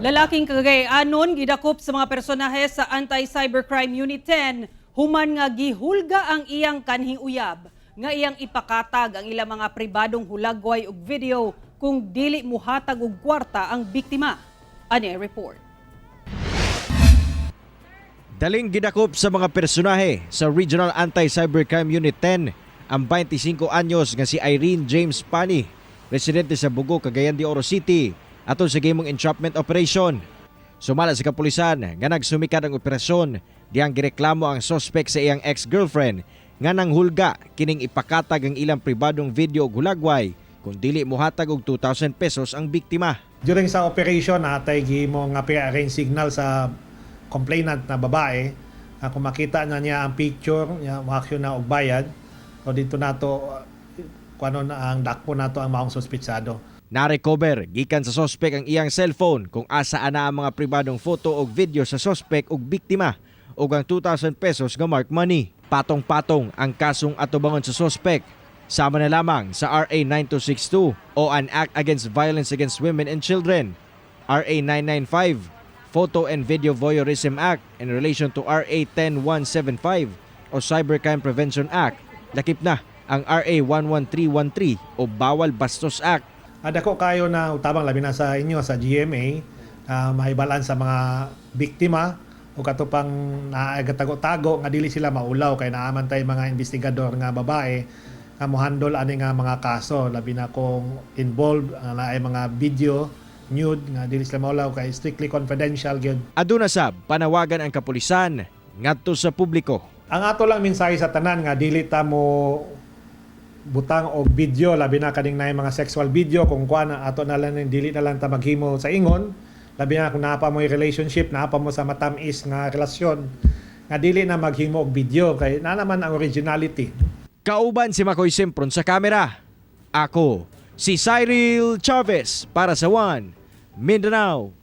Lalaking Cagayanon gidakop sa mga personahe sa Anti-Cybercrime Unit 10 human nga gihulga ang iyang kanhing uyab nga iyang ipakatag ang ilang mga pribadong hulagway ug video kung dili muhatag og kwarta ang biktima. Ani report. Daling gidakop sa mga personahe sa Regional Anti-Cybercrime Unit 10 ang 25 anyos nga si Irene James Pani, residente sa Bugo, Cagayan de Oro City, aton sa gimong entrapment operation. Sumala sa kapulisan nga nagsumikad ang operasyon diyang gireklamo ang suspect sa iyang ex-girlfriend nga nanghulga kining ipakatag ang ilang pribadong video ug hulagway kung dili mohatag og 2,000 pesos ang biktima. During sa operation natay gihimo nga pre-arrange signal sa complainant na babae na kung makita na niya ang picture niya makakyo na og bayad o dito nato kuno na ang dakpo nato ang maong suspetsado. Na-recover gikan sa suspect ang iyang cellphone kung asa ana ang mga pribadong photo o video sa suspect ug biktima ug ang 2,000 pesos nga mark money. Patong-patong ang kasong atubangon sa suspect. Sama na lamang sa RA 9262 o an Act Against Violence Against Women and Children, RA 995, Photo and Video Voyeurism Act in relation to RA 10175 o Cybercrime Prevention Act. Lakip na ang RA 11313 o Bawal Bastos Act. Dako kayo na utabang labi na sa inyo sa GMA mahibalan sa mga biktima o katupang naagatago-tago nga dili sila maulaw kay naaman tay mga investigador nga babae nga mohandle ani nga mga kaso labi na kung involved na ay mga video nude nga dili sila maulaw kay strictly confidential gyud. Aduna sab panawagan ang kapulisan ngadto sa publiko. Ang ato lang mensahe sa tanan nga dili ta mo butang og video labi na kaning nay mga sexual video kung kuan ato na lang dili na lang ta maghimo sa ingon labi na kung naapa mo relationship naapa mo sa matamis nga relasyon nga dili na maghimo og video kay na naman ang originality. Kauban si Makoy Simpron sa kamera. Ako si Cyril Chavez para sa One Mindanao.